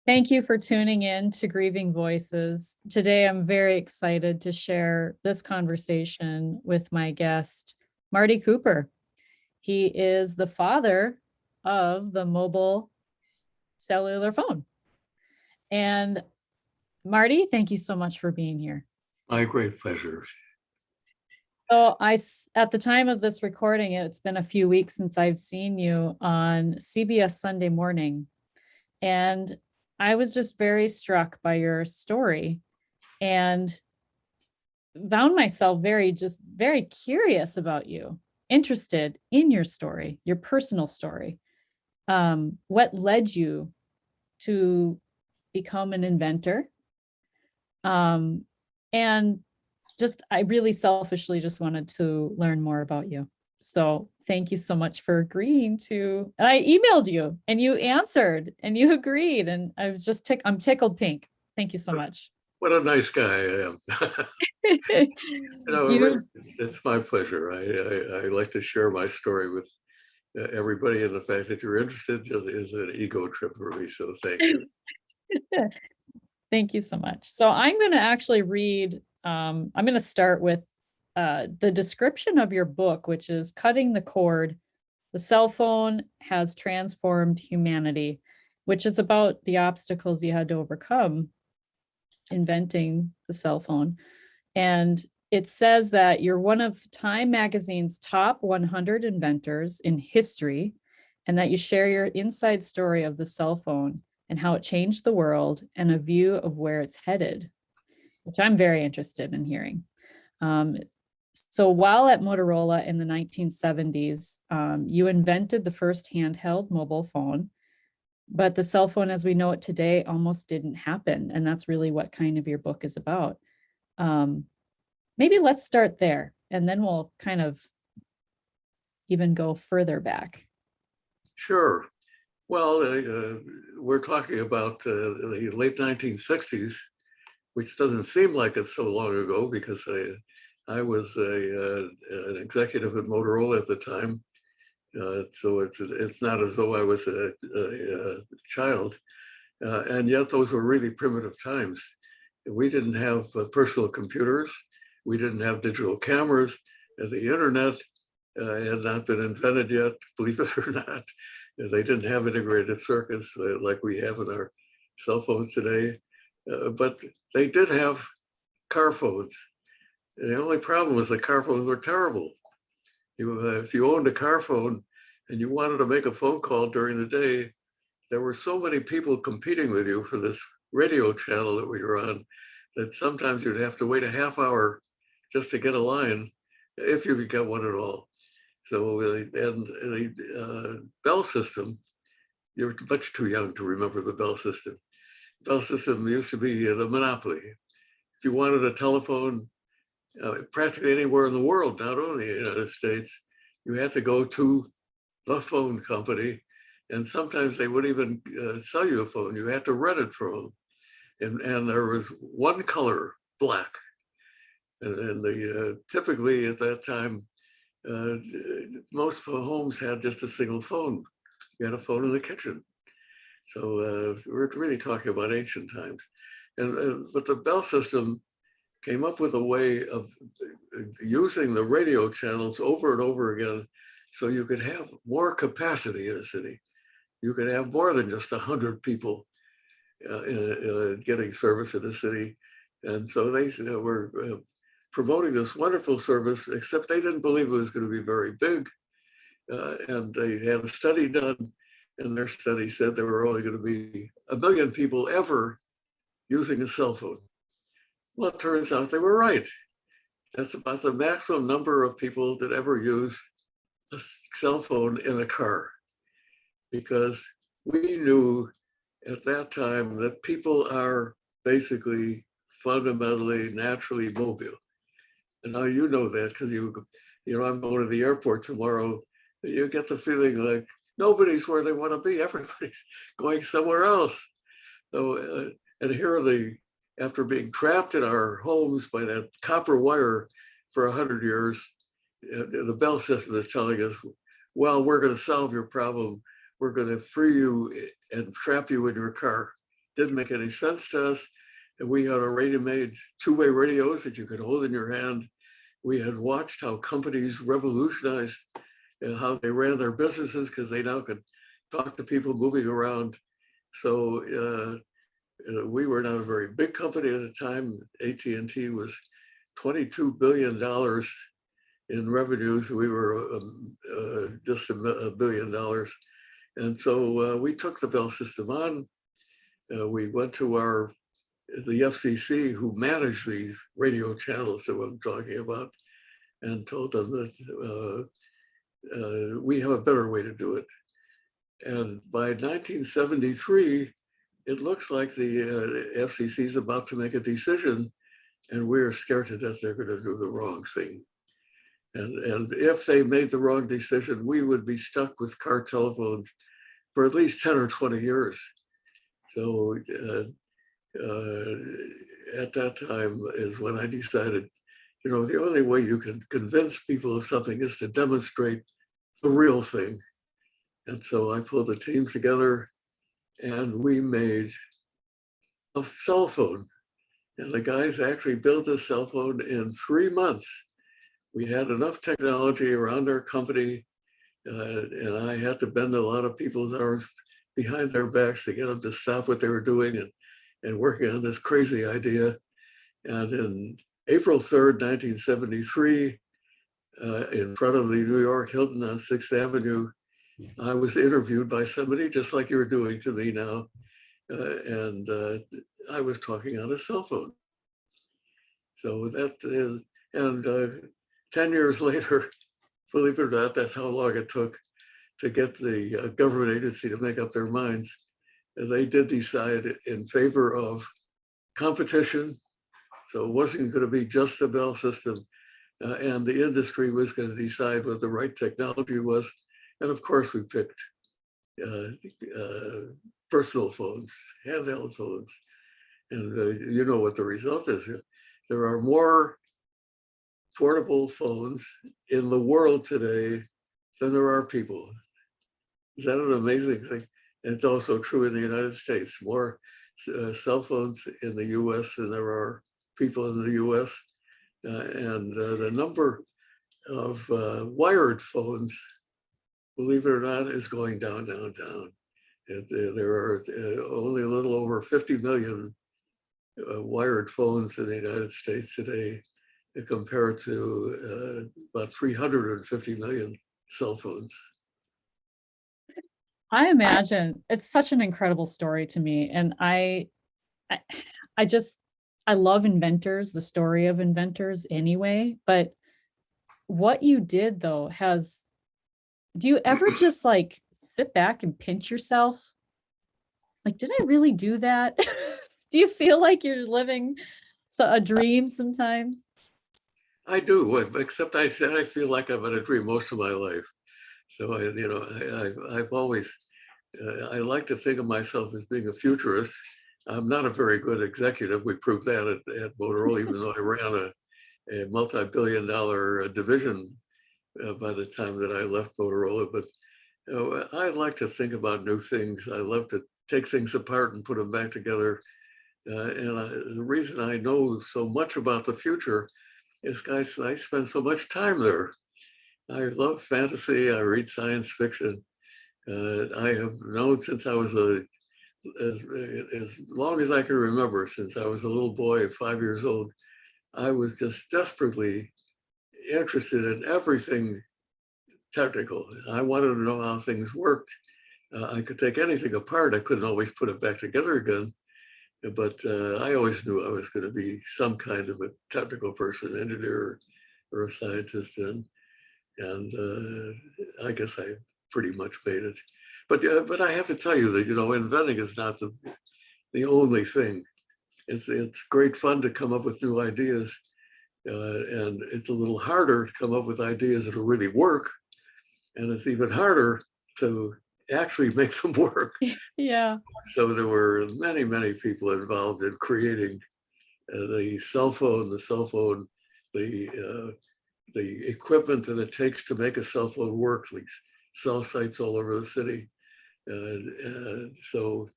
Thank you for tuning in to Grieving Voices. Today, I'm very excited to share this conversation with my guest, Marty Cooper. He is the father of the mobile cellular phone. And Marty, thank you so much for being here. My great pleasure. So at the time of this recording, it's been a few weeks since I've seen you on CBS Sunday Morning. And I was just very struck by your story and found myself very curious about you, interested in your story, your personal story. What led you to become an inventor? And I really selfishly just wanted to learn more about you. So thank you so much for agreeing to, and I emailed you and you answered and you agreed. And I was just, I'm tickled pink. Thank you so much. What a nice guy I am. It's my pleasure. I like to share my story with everybody, and the fact that you're interested is an ego trip for me. So thank you. Thank you so much. So I'm going to actually read, I'm going to start with the description of your book, which is Cutting the Cord. The Cell Phone Has Transformed Humanity, which is about the obstacles you had to overcome inventing the cell phone. And it says that you're one of Time Magazine's top 100 inventors in history, and that you share your inside story of the cell phone and how it changed the world and a view of where it's headed, which I'm very interested in hearing. So while at Motorola in the 1970s, you invented the first handheld mobile phone, but the cell phone as we know it today almost didn't happen. And that's really what kind of your book is about. Maybe let's start there, and then we'll kind of even go further back. Sure. Well, we're talking about the late 1960s, which doesn't seem like it's so long ago because I was an executive at Motorola at the time. So it's not as though I was a child. And yet those were really primitive times. We didn't have personal computers. We didn't have digital cameras. The internet had not been invented yet, believe it or not. They didn't have integrated circuits like we have in our cell phones today. But they did have car phones. And the only problem was the car phones were terrible. If you owned a car phone and you wanted to make a phone call during the day, there were so many people competing with you for this radio channel that we were on that sometimes you'd have to wait a half hour just to get a line, if you could get one at all. So, and the Bell system, you're much too young to remember the Bell system. Bell system used to be the monopoly. If you wanted a telephone practically anywhere in the world, not only in the United States, you had to go to the phone company, and sometimes they wouldn't even sell you a phone. You had to rent it from them. And there was one color, black. And typically at that time, most homes had just a single phone. You had a phone in the kitchen. So we're really talking about ancient times. But the Bell system came up with a way of using the radio channels over and over again so you could have more capacity in a city. You could have more than just 100 people getting service in a city. And so they were promoting this wonderful service, except they didn't believe it was going to be very big. And they had a study done, and their study said there were only going to be 1 million people ever using a cell phone. Well, it turns out they were right. That's about the maximum number of people that ever use a cell phone in a car, because we knew at that time that people are basically fundamentally naturally mobile. And now you know that because I'm going to the airport tomorrow. You get the feeling like nobody's where they want to be. Everybody's going somewhere else. So, and here after being trapped in our homes by that copper wire for 100 years, the Bell system is telling us, well, we're going to solve your problem. We're going to free you and trap you in your car didn't make any sense to us. And we had already made two-way radios that you could hold in your hand. We had watched how companies revolutionized how they ran their businesses because they now could talk to people moving around. So we were not a very big company at the time. AT&T was $22 billion in revenues. We were just $1 billion. And so we took the Bell system on. We went to the FCC, who managed these radio channels that I'm talking about, and told them that we have a better way to do it. And by 1973, it looks like the FCC is about to make a decision, and we're scared to death they're going to do the wrong thing. And if they made the wrong decision, we would be stuck with car telephones for at least 10 or 20 years. So at that time is when I decided, the only way you can convince people of something is to demonstrate the real thing. And so I pulled the team together and we made a cell phone. And the guys actually built a cell phone in 3 months. We had enough technology around our company, and I had to bend a lot of people's arms behind their backs to get them to stop what they were doing and working on this crazy idea. And in April 3rd, 1973, in front of the New York Hilton on 6th Avenue, I was interviewed by somebody just like you're doing to me now. And I was talking on a cell phone. So that is, and 10 years later, believe it or not, that's how long it took to get the government agency to make up their minds. And they did decide in favor of competition. So it wasn't going to be just the Bell system. And the industry was going to decide what the right technology was. And of course, we picked personal phones, handheld phones. And you know what the result is. There are more portable phones in the world today than there are people. Is that an amazing thing? And it's also true in the United States. More cell phones in the US than there are people in the US. And the number of wired phones, believe it or not, is going down, down, down. And there are only a little over 50 million wired phones in the United States today, compared to about 350 million cell phones. I imagine it's such an incredible story to me. And I love inventors, the story of inventors anyway, but what you did though do you ever just like sit back and pinch yourself? Like, did I really do that? Do you feel like you're living a dream sometimes? I do, except I said I feel like I'm in a dream most of my life. So I've always, I like to think of myself as being a futurist. I'm not a very good executive. We proved that at Motorola, even though I ran a multi-billion-dollar division by the time that I left Motorola. But I like to think about new things. I love to take things apart and put them back together. And the reason I know so much about the future is, guys, I spend so much time there. I love fantasy. I read science fiction. I have known since I was as long as I can remember, since I was a little boy, 5 years old, I was just desperately interested in everything technical. I wanted to know how things worked. I could take anything apart. I couldn't always put it back together again. But I always knew I was going to be some kind of a technical person, engineer or a scientist. And I guess I pretty much made it. But I have to tell you that, inventing is not the only thing. It's great fun to come up with new ideas. And it's a little harder to come up with ideas that will really work. And it's even harder to actually make them work. Yeah. So there were many, many people involved in creating the cell phone, the equipment that it takes to make a cell phone work, these cell sites all over the city. So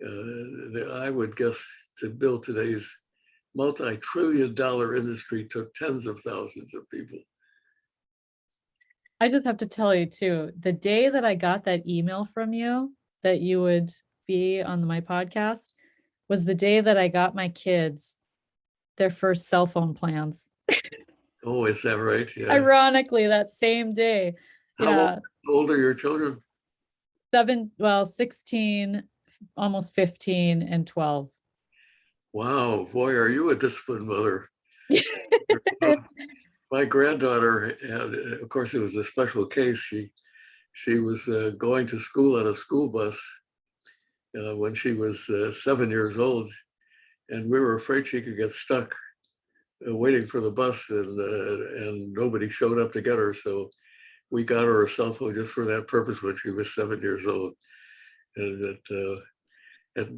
I would guess to build today's multi-trillion-dollar industry took tens of thousands of people. I just have to tell you too, the day that I got that email from you that you would be on my podcast was the day that I got my kids their first cell phone plans. Oh, is that right? Yeah. Ironically, that same day. How old are your children? 16, almost 15, and 12. Wow, boy, are you a disciplined mother. My granddaughter had, of course, it was a special case. She was going to school on a school bus when she was 7 years old, and we were afraid she could get stuck waiting for the bus, and nobody showed up to get her. So we got her a cell phone just for that purpose when she was 7 years old.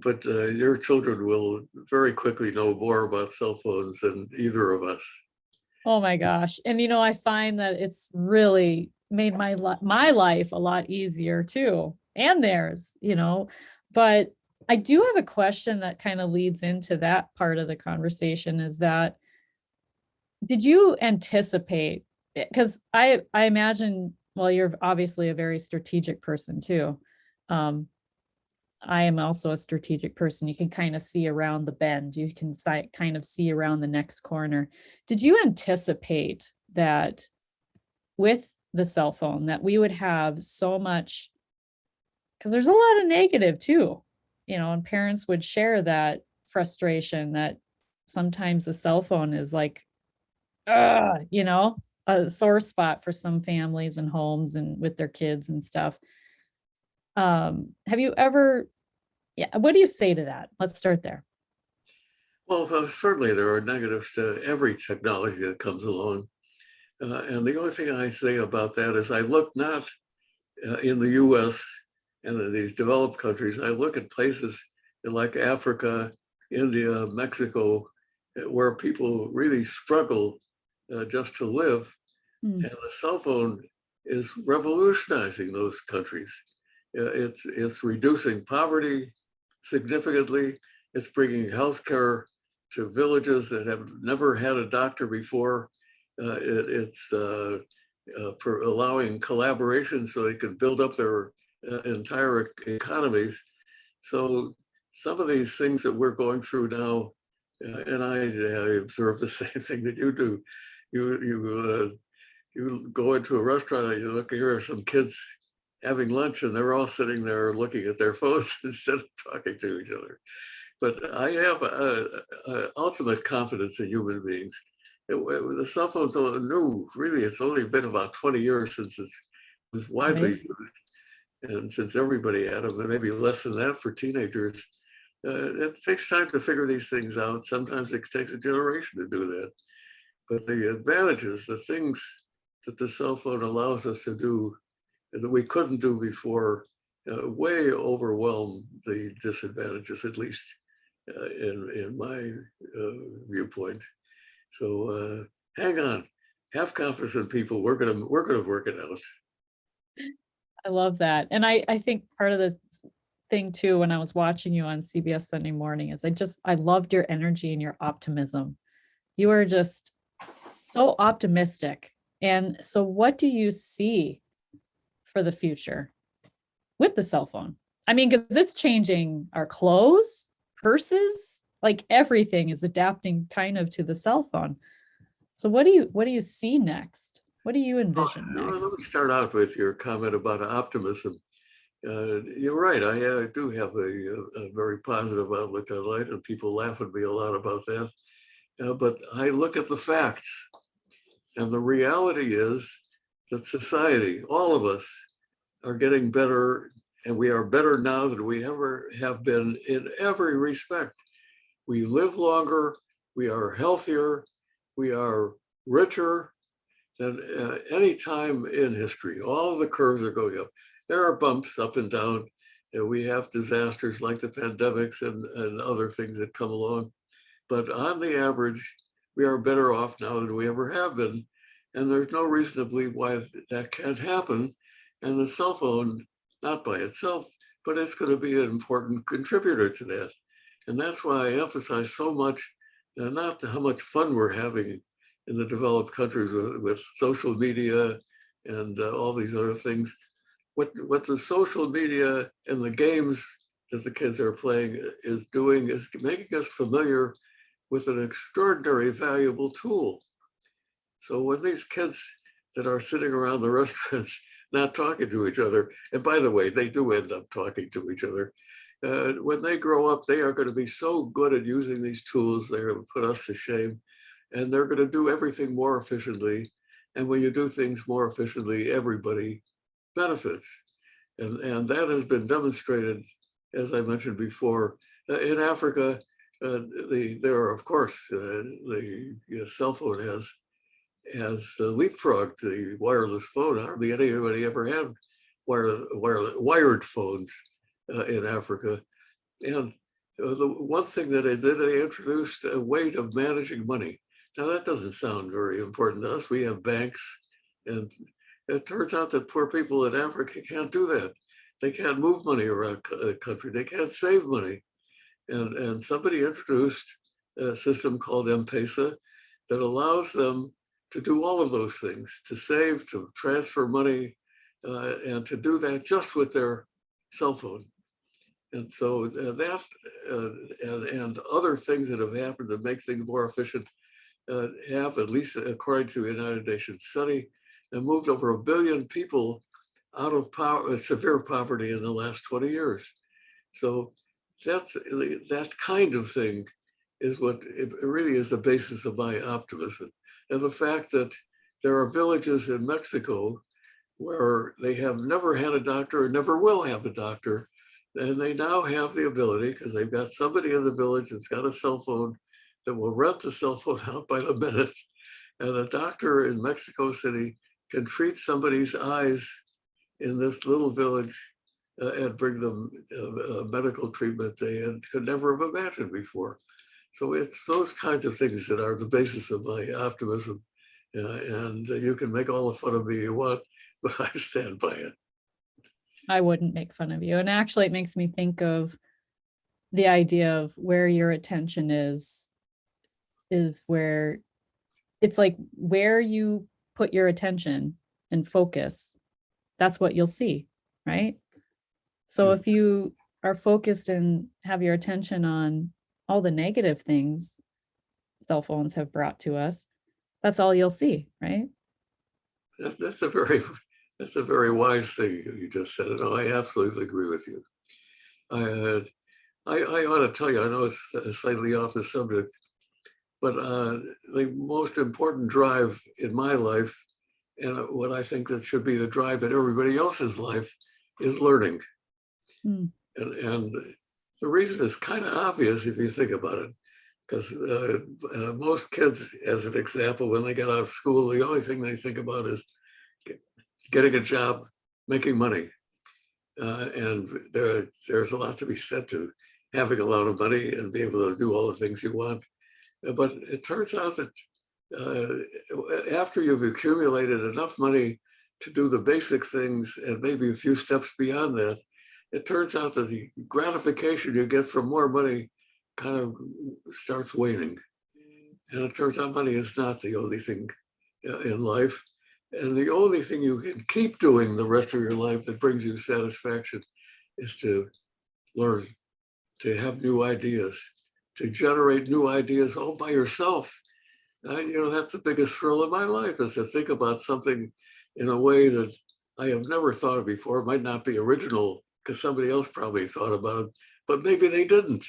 But your children will very quickly know more about cell phones than either of us. Oh my gosh. And I find that it's really made my life a lot easier too, and theirs, but I do have a question that kind of leads into that part of the conversation, is that did you anticipate, because I imagine, well, you're obviously a very strategic person too. I am also a strategic person. You can kind of see around the bend. You can kind of see around the next corner. Did you anticipate that with the cell phone that we would have so much, because there's a lot of negative too, and parents would share that frustration that sometimes the cell phone is like, a sore spot for some families and homes and with their kids and stuff. Have you ever, what do you say to that? Let's start there. Well, certainly there are negatives to every technology that comes along. And the only thing I say about that is I look not in the US and in these developed countries, I look at places like Africa, India, Mexico, where people really struggle just to live. And the cell phone is revolutionizing those countries. It's reducing poverty significantly. It's bringing healthcare to villages that have never had a doctor before. It's allowing collaboration so they can build up their entire economies. So some of these things that we're going through now, and I observe the same thing that you do. You go into a restaurant and you look, here are some kids having lunch and they're all sitting there looking at their phones instead of talking to each other. But I have ultimate confidence in human beings. The cell phone's new, really, it's only been about 20 years since it was widely used. And since everybody had them, and maybe less than that for teenagers, it takes time to figure these things out. Sometimes it takes a generation to do that. But the advantages, the things that the cell phone allows us to do that we couldn't do before, way overwhelm the disadvantages, at least in my viewpoint. So hang on, have confidence in people. We're gonna work it out. I love that. And I think part of this thing too, when I was watching you on CBS Sunday Morning, is I loved your energy and your optimism. You are just so optimistic. And so what do you see for the future with the cell phone? I mean, because it's changing our clothes, purses, like everything is adapting kind of to the cell phone. So what do you see next? What do you envision next? Let me start out with your comment about optimism. You're right. I do have a very positive outlook on life, and people laugh at me a lot about that. But I look at the facts, and the reality is that society, all of us, are getting better, and we are better now than we ever have been in every respect. We live longer, we are healthier, we are richer than any time in history. All of the curves are going up. There are bumps up and down, and we have disasters like the pandemics and other things that come along. But on the average, we are better off now than we ever have been. And there's no reason to believe why that can't happen. And the cell phone, not by itself, but it's going to be an important contributor to that. And that's why I emphasize so much, not how much fun we're having in the developed countries with social media and all these other things. What the social media and the games that the kids are playing is doing is making us familiar with an extraordinary valuable tool. So when these kids that are sitting around the restaurants not talking to each other, and by the way, they do end up talking to each other, when they grow up, they are going to be so good at using these tools, they're going to put us to shame, and they're going to do everything more efficiently. And when you do things more efficiently, everybody benefits. And that has been demonstrated, as I mentioned before, in Africa. There are, of course, the cell phone has leapfrogged the wireless phone. Hardly anybody ever had wired phones in Africa. And the one thing that they did, they introduced a way of managing money. Now that doesn't sound very important to us. We have banks, and it turns out that poor people in Africa can't do that. They can't move money around the country. They can't save money. And somebody introduced a system called M-Pesa that allows them to do all of those things, to save, to transfer money, and to do that just with their cell phone. And so that and other things that have happened to make things more efficient have, at least according to a United Nations study, moved over 1 billion people out of severe poverty in the last 20 years. So that kind of thing is what it really is the basis of my optimism. And the fact that there are villages in Mexico where they have never had a doctor and never will have a doctor, and they now have the ability, because they've got somebody in the village that's got a cell phone that will rent the cell phone out by the minute. And a doctor in Mexico City can treat somebody's eyes in this little village and bring them medical treatment they could never have imagined before. So it's those kinds of things that are the basis of my optimism. And you can make all the fun of me you want, but I stand by it. I wouldn't make fun of you. And actually, it makes me think of the idea of where your attention is where it's like where you put your attention and focus, that's what you'll see, right? So if you are focused and have your attention on all the negative things cell phones have brought to us, that's all you'll see, right? That's a very wise thing you just said. And I absolutely agree with you. I ought to tell you, I know it's slightly off the subject, but the most important drive in my life, and what I think that should be the drive in everybody else's life, is learning. And the reason is kind of obvious if you think about it, because most kids, as an example, when they get out of school, the only thing they think about is getting a job, making money. And there's a lot to be said to having a lot of money and be able to do all the things you want. But it turns out that after you've accumulated enough money to do the basic things and maybe a few steps beyond that, it turns out that the gratification you get from more money kind of starts waning. And it turns out money is not the only thing in life. And the only thing you can keep doing the rest of your life that brings you satisfaction is to learn, to have new ideas, to generate new ideas all by yourself. That's the biggest thrill of my life, is to think about something in a way that I have never thought of before. It might not be original because somebody else probably thought about it, but maybe they didn't.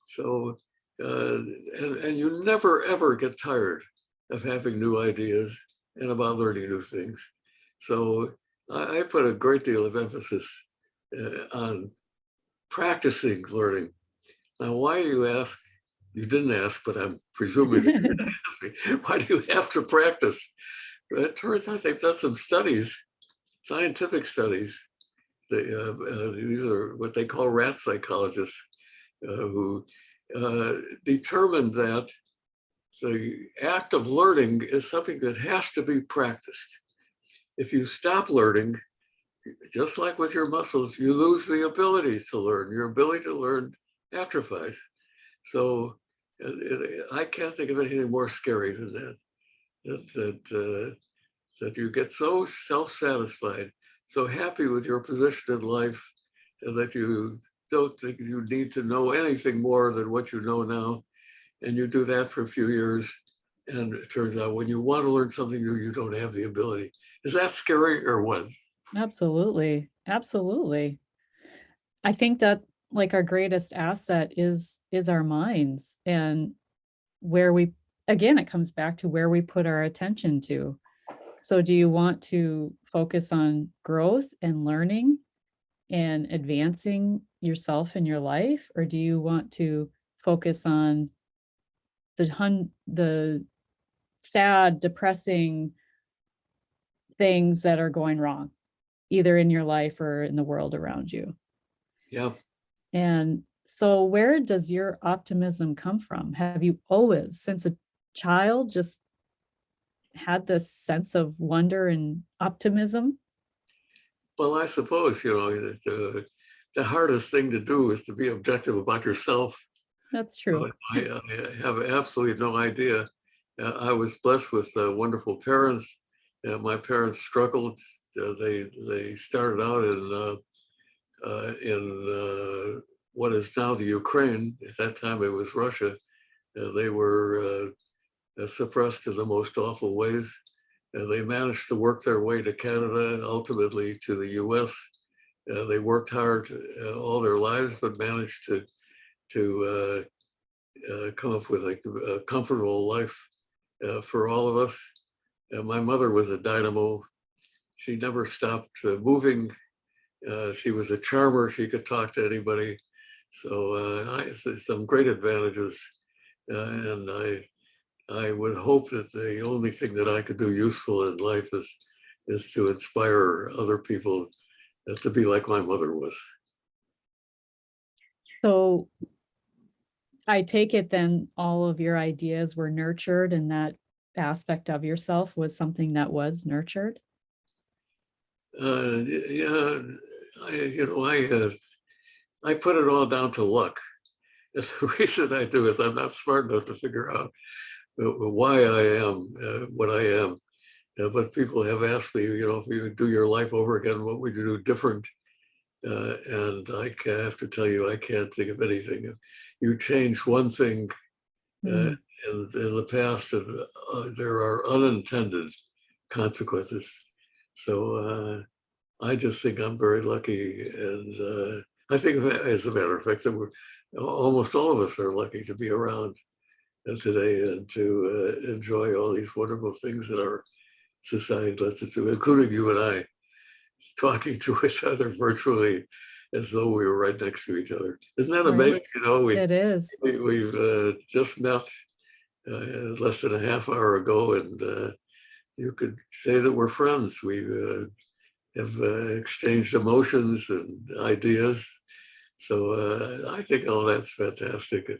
So, and you never, ever get tired of having new ideas and about learning new things. So I put a great deal of emphasis on practicing learning. Now, why do you ask? You didn't ask, but I'm presuming that you're going to ask me. Why do you have to practice? It turns out they've done some studies, scientific studies. These are what they call rat psychologists who determined that the act of learning is something that has to be practiced. If you stop learning, just like with your muscles, you lose the ability to learn. Your ability to learn atrophies. So I can't think of anything more scary than that. That you get so self-satisfied, so happy with your position in life, and that you don't think you need to know anything more than what you know now. And you do that for a few years, and it turns out when you want to learn something new, you don't have the ability. Is that scary or what? Absolutely. Absolutely. I think that like our greatest asset is our minds, and where we, again, it comes back to where we put our attention to. So do you want to focus on growth and learning and advancing yourself in your life, or do you want to focus on the sad, depressing things that are going wrong, either in your life or in the world around you? Yeah. And so where does your optimism come from? Have you always, since a child, just had this sense of wonder and optimism? Well, I suppose, the hardest thing to do is to be objective about yourself. That's true. I have absolutely no idea. I was blessed with wonderful parents. My parents struggled. They started out in what is now the Ukraine. At that time, it was Russia. They were suppressed in the most awful ways. They managed to work their way to Canada, ultimately to the U.S. They worked hard all their lives, but managed to come up with a comfortable life for all of us. My mother was a dynamo. She never stopped moving. She was a charmer. She could talk to anybody. So some great advantages. And I would hope that the only thing that I could do useful in life is to inspire other people to be like my mother was. So I take it then all of your ideas were nurtured, and that aspect of yourself was something that was nurtured? Yeah, I put it all down to luck. And the reason I do is I'm not smart enough to figure out why I am what I am. But people have asked me, if you do your life over again, what would you do different? And I have to tell you, I can't think of anything. You change one thing in the past, and there are unintended consequences. So I just think I'm very lucky. And I think, as a matter of fact, that almost all of us are lucky to be around today and to enjoy all these wonderful things that our society lets us do, including you and I, talking to each other virtually as though we were right next to each other. Isn't that amazing? It is. We've just met less than a half hour ago, and you could say that we're friends. We have exchanged emotions and ideas. So I think all that's fantastic.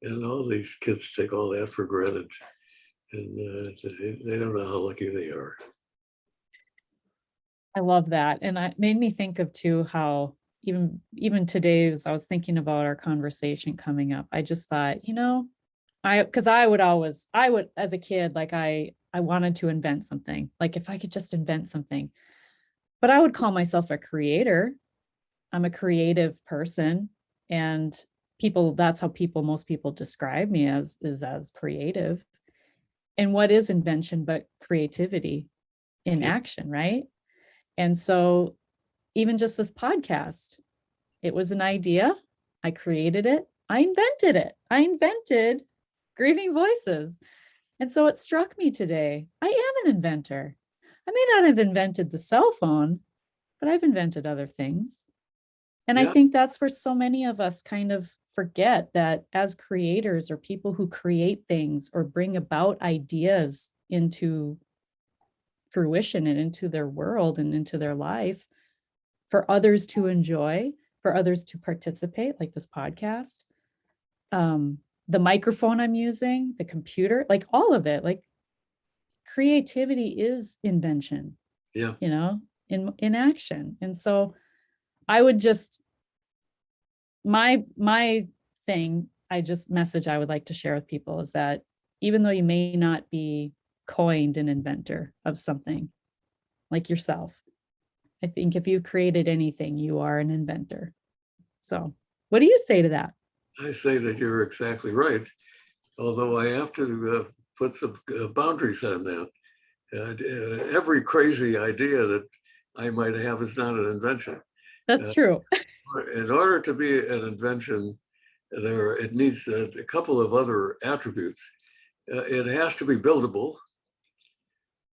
And all these kids take all that for granted. And they don't know how lucky they are. I love that. And it made me think of too how even today, as I was thinking about our conversation coming up, I just thought, because I would as a kid, like I wanted to invent something. Like if I could just invent something. But I would call myself a creator. I'm a creative person. And that's how most people describe me as creative. And what is invention but creativity in action, right? And so even just this podcast, it was an idea. I created it. I invented it. I invented Grieving Voices. And so it struck me today, I am an inventor. I may not have invented the cell phone, but I've invented other things. And I think that's where so many of us kind of forget that as creators or people who create things or bring about ideas into fruition and into their world and into their life for others to enjoy, for others to participate, like this podcast, the microphone I'm using, the computer, all of it, creativity is invention. Yeah. in action. And so I would just, my thing, message I would like to share with people is that even though you may not be coined an inventor of something like yourself, I think if you created anything, you are an inventor. So what do you say to that? I say that you're exactly right, although I have to put some boundaries on that. Every crazy idea that I might have is not an invention. That's true. In order to be an invention, it needs a couple of attributes. It has to be buildable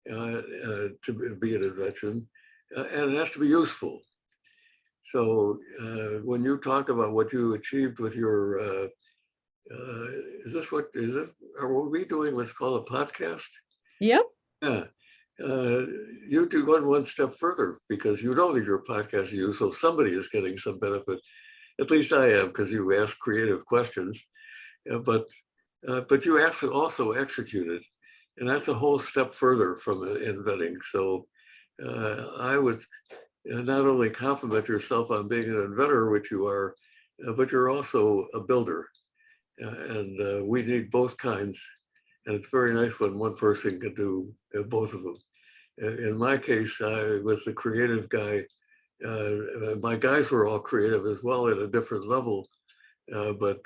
to be an invention, and it has to be useful. So when you talk about what you achieved with your, are we doing what's called a podcast? Yep. Yeah. You do one step further because you know that your podcast is used, so somebody is getting some benefit. At least I am, because you ask creative questions, but you also executed, and that's a whole step further from inventing. So I would not only compliment yourself on being an inventor, which you are, but you're also a builder, and we need both kinds. And it's very nice when one person can do both of them. In my case, I was the creative guy. My guys were all creative as well at a different level, but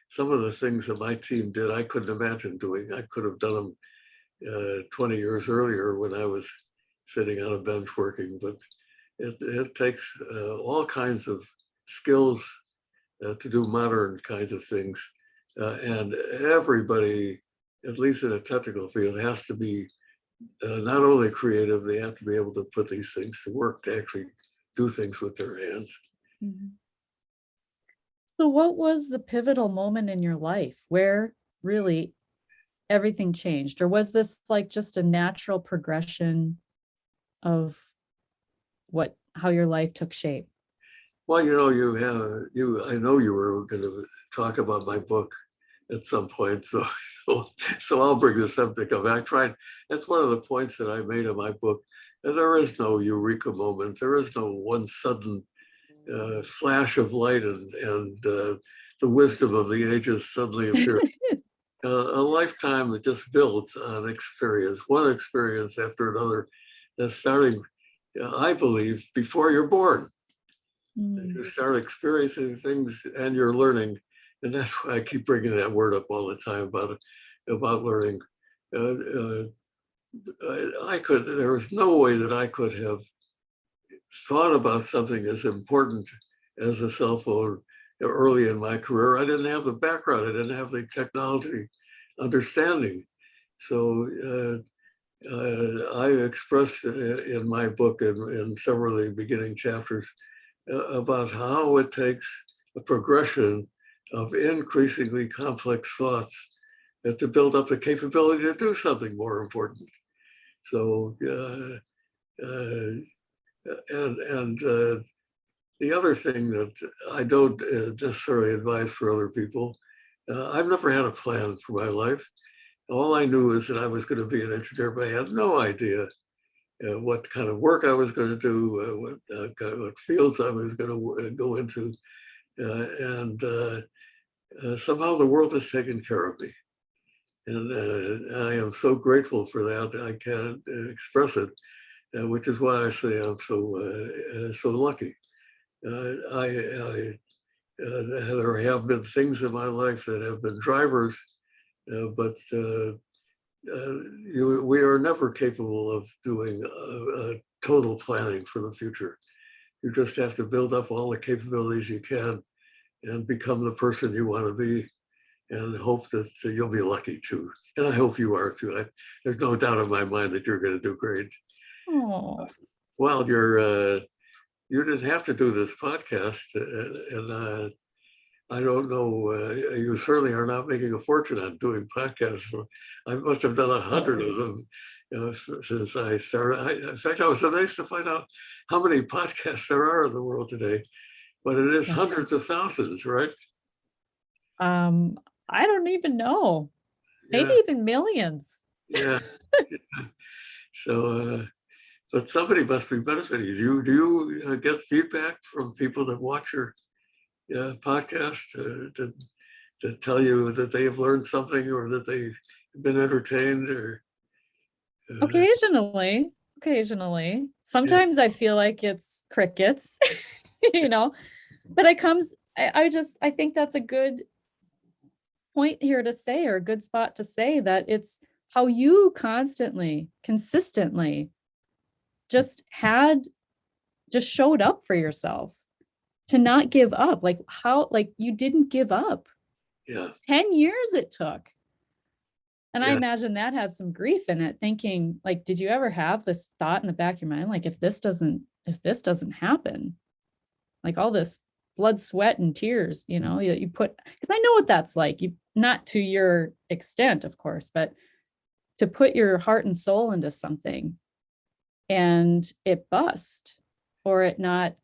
some of the things that my team did, I couldn't imagine doing. I could have done them 20 years earlier when I was sitting on a bench working, but it takes all kinds of skills to do modern kinds of things. And everybody, at least in a technical field, has to be not only creative, they have to be able to put these things to work, to actually do things with their hands. Mm-hmm. So what was the pivotal moment in your life where really everything changed? Or was this like just a natural progression of how your life took shape? Well, I know you were going to talk about my book at some point, so I'll bring the subject up. That's one of the points that I made in my book. And there is no eureka moment. There is no one sudden flash of light and the wisdom of the ages suddenly appears. A lifetime that just builds on experience, one experience after another, starting, I believe, before you're born. You start experiencing things and you're learning. And that's why I keep bringing that word up all the time about learning. There was no way that I could have thought about something as important as a cell phone early in my career. I didn't have the background. I didn't have the technology understanding. So I expressed in my book and in several of the beginning chapters about how it takes a progression of increasingly complex thoughts to build up the capability to do something more important. So, the other thing that I don't necessarily advise for other people, I've never had a plan for my life. All I knew is that I was going to be an engineer, but I had no idea what kind of work I was going to do, what fields I was going to go into. And somehow the world has taken care of me. And I am so grateful for that. I can't express it, which is why I say I'm so lucky. There have been things in my life that have been drivers, but we are never capable of doing total planning for the future. You just have to build up all the capabilities you can and become the person you want to be, and hope that you'll be lucky too. And I hope you are too. There's no doubt in my mind that you're going to do great. Oh. Well, you didn't have to do this podcast, and I don't know. You certainly are not making a fortune on doing podcasts. I must have done 100 of them, since I started. In fact, I was amazed to find out how many podcasts there are in the world today. But it is hundreds of thousands, right? I don't even know. Maybe even millions. Yeah. So, but somebody must be benefiting. Do you get feedback from people that watch your podcast to tell you that they have learned something or that they've been entertained or? Occasionally, occasionally. Sometimes I feel like it's crickets, you know, but I think that's a good point here to say, or a good spot to say, that it's how you constantly, consistently just showed up for yourself, to not give up. Like you didn't give up. Yeah. 10 years it took. And I Yeah. imagine that had some grief in it, thinking, like, did you ever have this thought in the back of your mind? Like, if this doesn't happen, like all this blood, sweat, and tears, you put, because I know what that's like. You, not to your extent, of course, but to put your heart and soul into something and it bust, or it not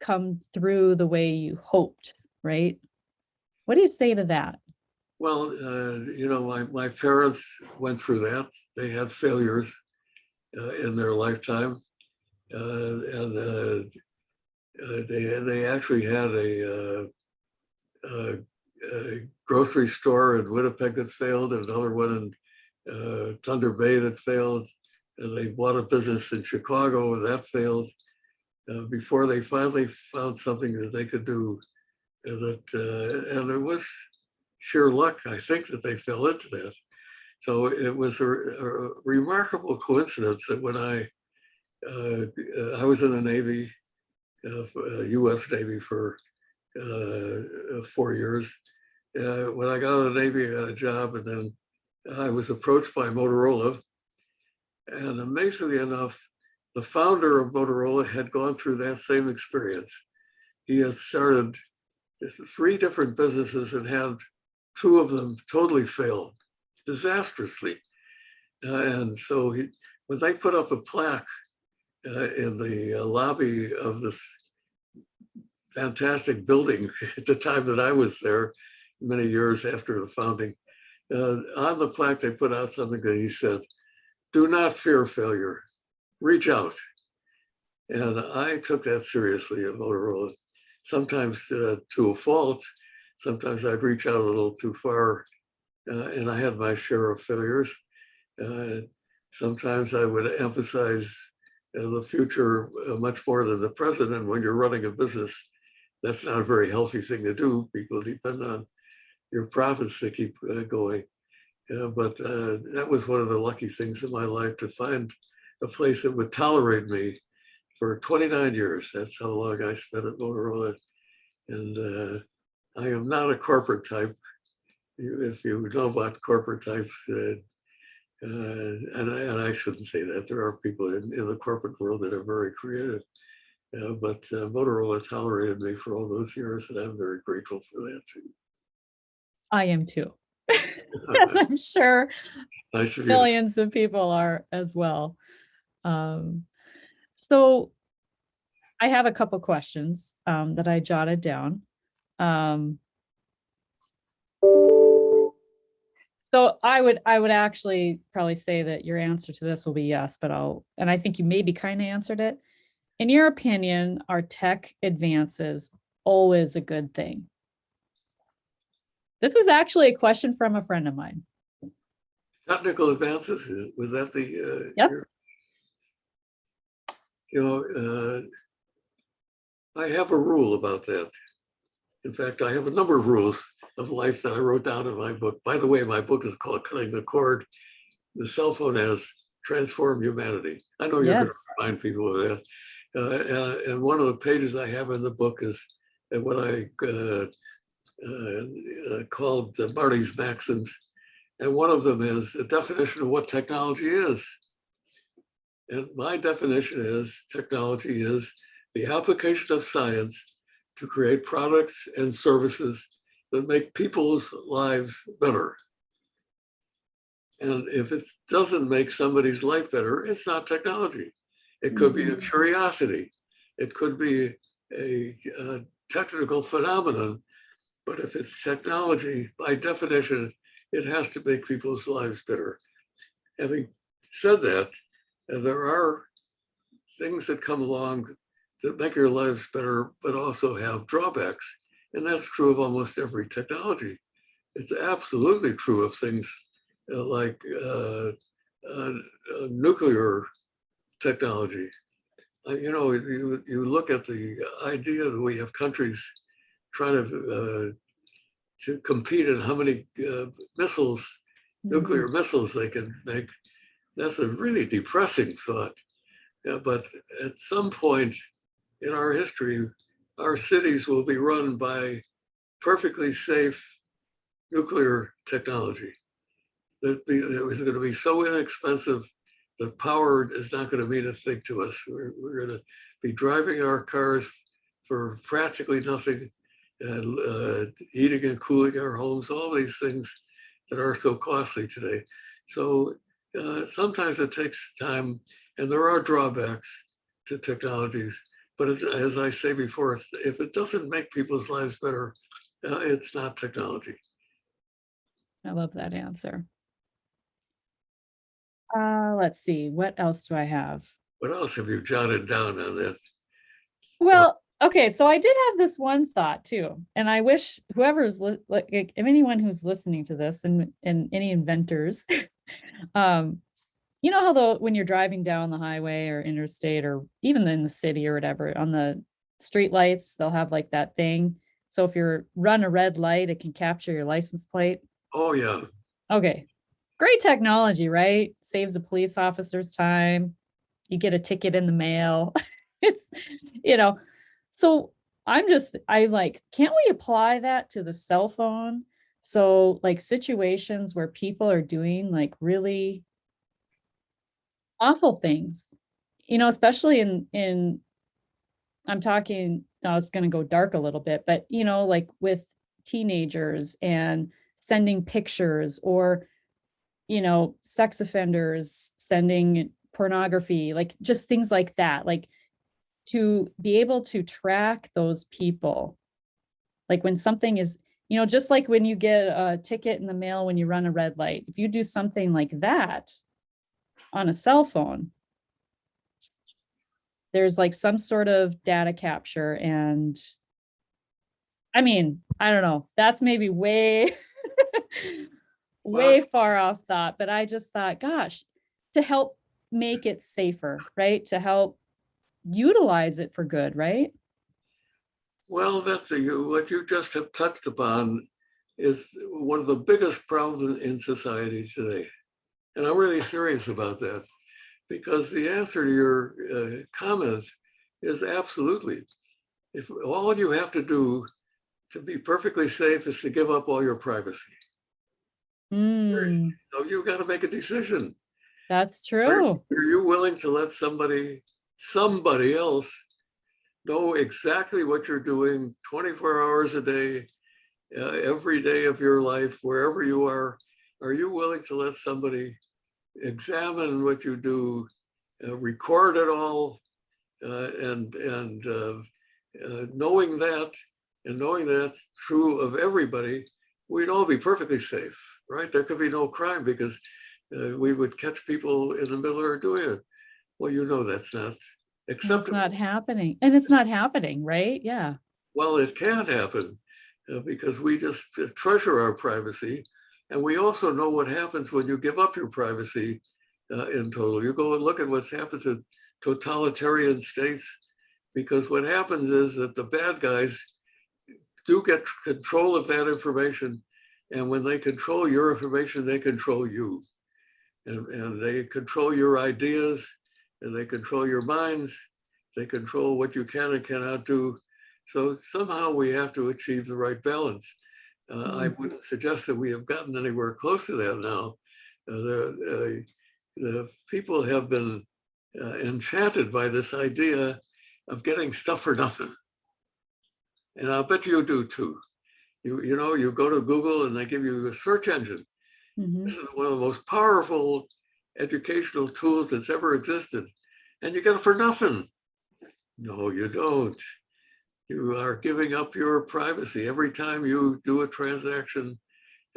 come through the way you hoped, right? What do you say to that? Well, my parents went through that. They had failures in their lifetime, and they actually had a grocery store in Winnipeg that failed, and another one in Thunder Bay that failed, and they bought a business in Chicago and that failed before they finally found something that they could do. And it was sheer luck, I think, that they fell into that. So it was a remarkable coincidence that when I was in the Navy, U.S. Navy for 4 years. When I got out of the Navy, I got a job, and then I was approached by Motorola. And amazingly enough, the founder of Motorola had gone through that same experience. He had started 3 different businesses and had 2 of them totally fail disastrously. And so when they put up a plaque in the lobby of this fantastic building at the time that I was there, many years after the founding, on the plaque they put out something that he said, "Do not fear failure, reach out." And I took that seriously at Motorola, sometimes to a fault. Sometimes I'd reach out a little too far, and I had my share of failures. Sometimes I would emphasize the future much more than the present. And when you're running a business, that's not a very healthy thing to do. People depend on your profits to keep going. But that was one of the lucky things in my life, to find a place that would tolerate me for 29 years. That's how long I spent at Motorola. And I am not a corporate type. If you know about corporate types, and I shouldn't say that. There are people in the corporate world that are very creative. But Motorola tolerated me for all those years, and I'm very grateful for that too. I am too, as I'm sure Nice of you. millions of people are as well. So I have a couple questions that I jotted down. So I would actually probably say that your answer to this will be yes, but and I think you maybe kind of answered it. In your opinion, are tech advances always a good thing? This is actually a question from a friend of mine. Technical advances, was that the? Yep. I have a rule about that. In fact, I have a number of rules of life that I wrote down in my book. By the way, my book is called Cutting the Cord. The cell phone has transformed humanity. I know you're going to remind people of that. And one of the pages I have in the book is what I called Marty's Maxims. And one of them is a definition of what technology is. And my definition is technology is the application of science to create products and services that make people's lives better. And if it doesn't make somebody's life better, it's not technology. It could be a curiosity. It could be a technical phenomenon. But if it's technology, by definition, it has to make people's lives better. Having said that, there are things that come along that make your lives better, but also have drawbacks. And that's true of almost every technology. It's absolutely true of things like nuclear technology. You look at the idea that we have countries trying to compete in how many missiles, nuclear missiles they can make. That's a really depressing thought. Yeah, but at some point in our history, our cities will be run by perfectly safe nuclear technology. It was going to be so inexpensive that power is not going to mean a thing to us. We're going to be driving our cars for practically nothing and heating and cooling our homes, all these things that are so costly today. So sometimes it takes time, and there are drawbacks to technologies. But as I say before, if it doesn't make people's lives better, it's not technology. I love that answer. Let's see, what else do I have? What else have you jotted down on that? Well, okay, so I did have this one thought too, and I wish whoever's like if anyone who's listening to this and any inventors, you know how when you're driving down the highway or interstate or even in the city or whatever, on the street lights, they'll have like that thing. So if you're run a red light, it can capture your license plate. Oh yeah. Okay. Great technology, right? Saves a police officer's time. You get a ticket in the mail. It's, so I like, can't we apply that to the cell phone? So like situations where people are doing like really awful things, especially in I'm talking, now it's going to go dark a little bit, but like with teenagers and sending pictures or sex offenders sending pornography, like just things like that, like to be able to track those people. Like when something is, just like when you get a ticket in the mail when you run a red light, if you do something like that on a cell phone, there's like some sort of data capture. And I mean, I don't know, that's maybe way way far off thought, but I just thought, gosh, to help make it safer, right? To help utilize it for good, right? Well, that's what you just have touched upon is one of the biggest problems in society today. And I'm really serious about that because the answer to your comment is absolutely. If all you have to do to be perfectly safe is to give up all your privacy. So you've got to make a decision. That's true. Are you willing to let somebody else know exactly what you're doing 24 hours a day, every day of your life, wherever you are? Are you willing to let somebody examine what you do, record it all, and knowing that, and knowing that's true of everybody, we'd all be perfectly safe, right? There could be no crime because we would catch people in the middle of doing it. Well, that's not acceptable. It's not happening. And it's not happening, right? Yeah. Well, it can't happen because we just treasure our privacy. And we also know what happens when you give up your privacy in total. You go and look at what's happened to totalitarian states, because what happens is that the bad guys do get control of that information. And when they control your information, they control you. And they control your ideas, and they control your minds. They control what you can and cannot do. So somehow we have to achieve the right balance. I wouldn't suggest that we have gotten anywhere close to that now. The people have been enchanted by this idea of getting stuff for nothing. And I'll bet you do too. You go to Google and they give you a search engine. This is one of the most powerful educational tools that's ever existed. And you get it for nothing. No, you don't. You are giving up your privacy. Every time you do a transaction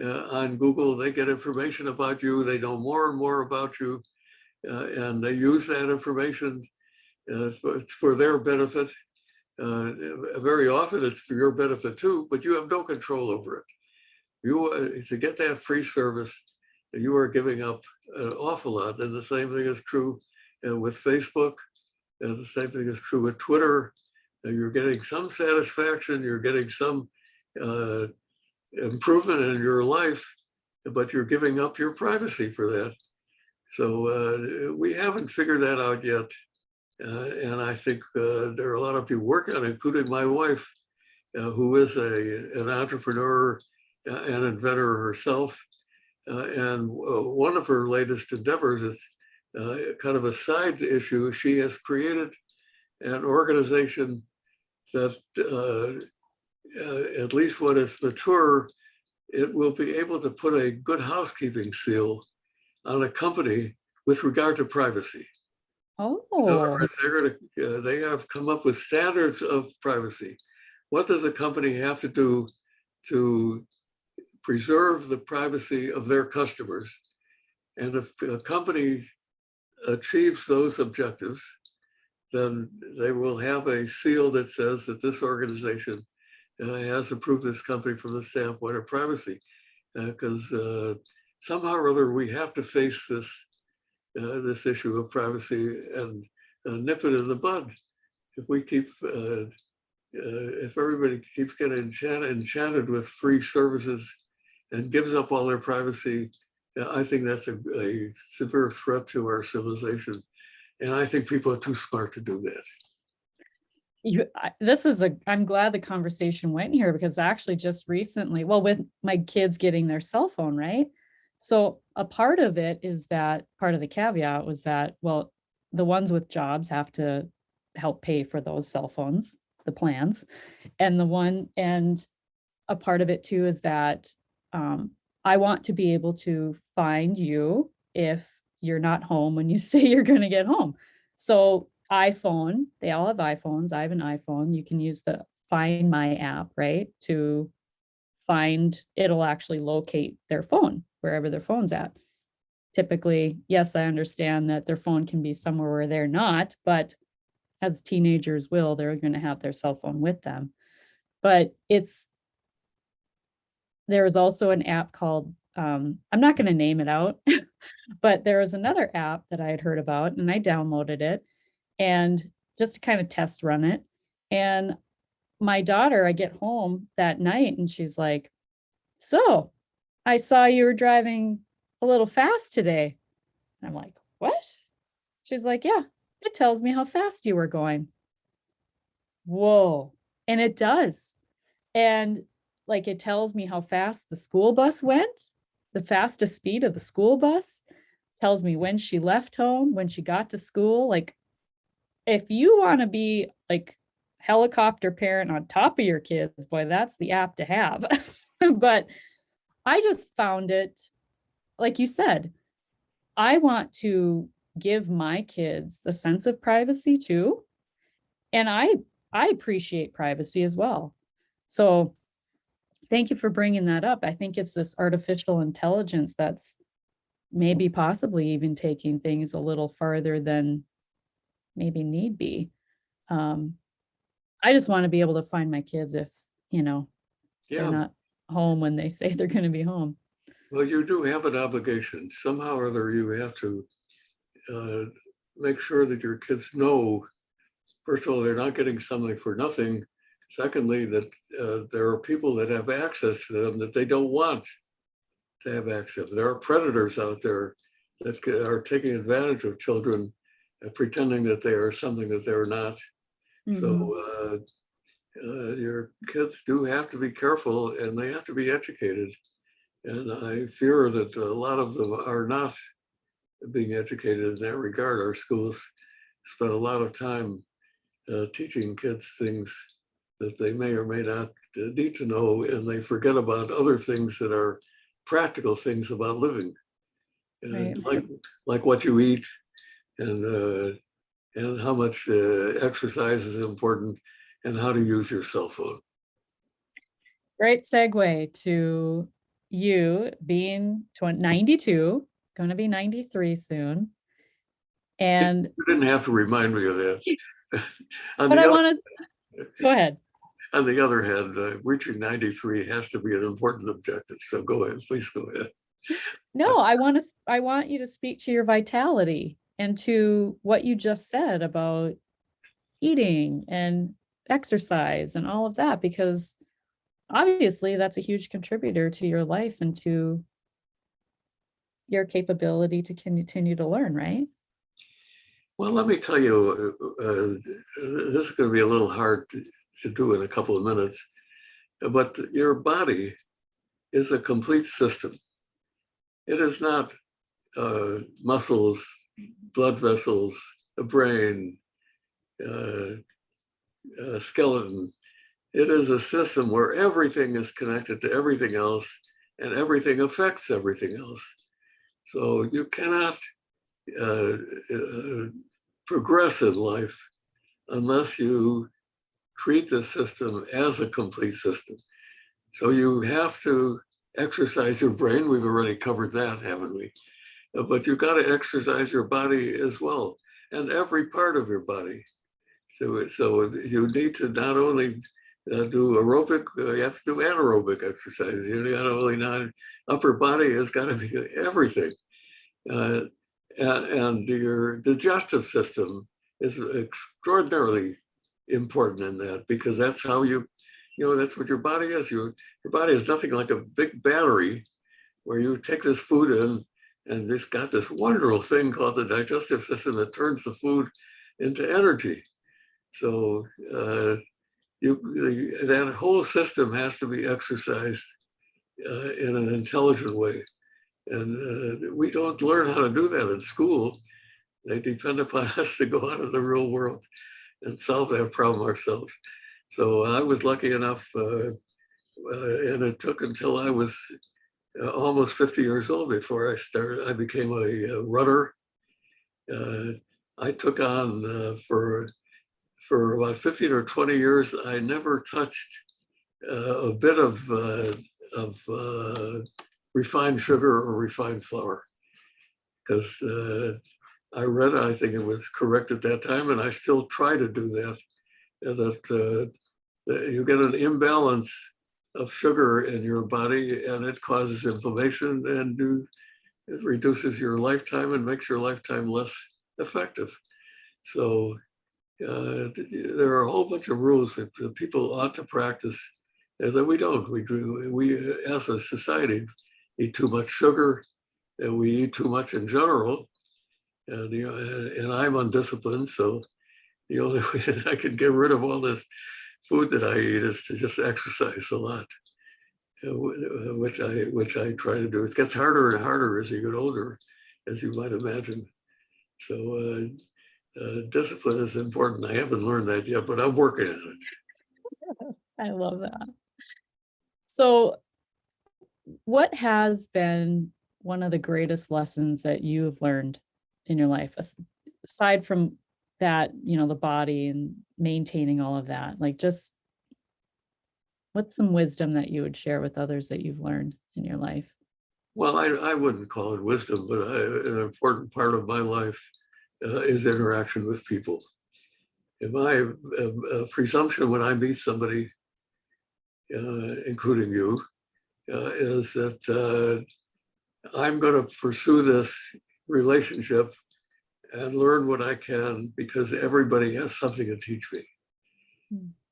on Google, they get information about you. They know more and more about you. and they use that information for their benefit. Very often it's for your benefit too, but you have no control over it. You to get that free service, you are giving up an awful lot. And the same thing is true with Facebook, and the same thing is true with Twitter. You're getting some satisfaction, you're getting some improvement in your life, but you're giving up your privacy for that. So we haven't figured that out yet. And I think there are a lot of people working on it, including my wife, who is an entrepreneur, an inventor herself. And one of her latest endeavors is kind of a side issue. She has created an organization that, at least when it's mature, it will be able to put a good housekeeping seal on a company with regard to privacy. Oh, In other words, they have come up with standards of privacy. What does a company have to do to preserve the privacy of their customers? And if a company achieves those objectives, then they will have a seal that says that this organization has approved this company from the standpoint of privacy. Because somehow or other we have to face this issue of privacy and nip it in the bud. If we keep, if everybody keeps getting enchanted with free services and gives up all their privacy, I think that's a severe threat to our civilization. And I think people are too smart to do that. I'm glad the conversation went here, because actually just recently, well, with my kids getting their cell phone, right? So a part of it is that part of the caveat was that, well, the ones with jobs have to help pay for those cell phones, the plans. And a part of it too is that I want to be able to find you if you're not home when you say you're going to get home. So iPhone, they all have iPhones. I have an iPhone. You can use the Find My app, right? To find, it'll actually locate their phone, wherever their phone's at. Typically, yes, I understand that their phone can be somewhere where they're not, but as teenagers will, they're going to have their cell phone with them. But there is also an app called, I'm not going to name it out, but there was another app that I had heard about, and I downloaded it and just to kind of test run it. And my daughter, I get home that night and she's like, so I saw you were driving a little fast today. And I'm like, what? She's like, yeah, it tells me how fast you were going. Whoa. And it does. And like, it tells me how fast the school bus went, the fastest speed of the school bus, tells me when she left home, when she got to school. Like, if you want to be like helicopter parent on top of your kids, boy, that's the app to have. But I just found it, like you said, I want to give my kids the sense of privacy too. And I appreciate privacy as well. So thank you for bringing that up. I think it's this artificial intelligence that's maybe possibly even taking things a little farther than maybe need be. I just want to be able to find my kids if, they're not home when they say they're going to be home. Well, you do have an obligation. Somehow or other, you have to make sure that your kids know, first of all, they're not getting something for nothing. Secondly, that there are people that have access to them that they don't want to have access. There are predators out there that are taking advantage of children and pretending that they are something that they're not. Mm-hmm. So your kids do have to be careful and they have to be educated. And I fear that a lot of them are not being educated in that regard. Our schools spend a lot of time teaching kids things that they may or may not need to know, and they forget about other things that are practical things about living, right. like what you eat and how much exercise is important and how to use your cell phone. Great segue to you being 92, going to be 93 soon. And, You didn't have to remind me of that. On but the I other, want to, go ahead. on the other hand, reaching 93 has to be an important objective. So go ahead, please go ahead. No, I want you to speak to your vitality and to what you just said about eating and exercise and all of that, because obviously that's a huge contributor to your life and to your capability to continue to learn, right? Well, let me tell you, this is going to be a little hard to do in a couple of minutes, but your body is a complete system. It is not muscles, blood vessels, a brain, a skeleton. It is a system where everything is connected to everything else and everything affects everything else. So you cannot uh, uh, progress in life unless you treat the system as a complete system. So you have to exercise your brain. We've already covered that, haven't we? But you've got to exercise your body as well, and every part of your body. So you need to not only do aerobic, you have to do anaerobic exercise. You got to really not, upper body has got to be everything. Uh, and your digestive system is extraordinarily important in that, because that's how that's what your body is. Your body is nothing like a big battery where you take this food in and it's got this wonderful thing called the digestive system that turns the food into energy. So that whole system has to be exercised in an intelligent way. And we don't learn how to do that in school. They depend upon us to go out in the real world and solve that problem ourselves. So I was lucky enough, and it took until I was almost 50 years old before I became a runner. I took on for about 15 or 20 years, I never touched a bit of refined sugar or refined flour, because I read, I think it was correct at that time, and I still try to do that, that you get an imbalance of sugar in your body and it causes inflammation, and it reduces your lifetime and makes your lifetime less effective. So there are a whole bunch of rules that people ought to practice that we don't. We as a society eat too much sugar, and we eat too much in general. And I'm undisciplined, so the only way that I can get rid of all this food that I eat is to just exercise a lot, which I try to do. It gets harder and harder as you get older, as you might imagine. So discipline is important. I haven't learned that yet, but I'm working on it. I love that. So what has been one of the greatest lessons that you have learned in your life, aside from that, the body and maintaining all of that? Like, just what's some wisdom that you would share with others that you've learned in your life? Well, I wouldn't call it wisdom, but an important part of my life is interaction with people. And my presumption when I meet somebody, including you, is that I'm going to pursue this relationship and learn what I can, because everybody has something to teach me.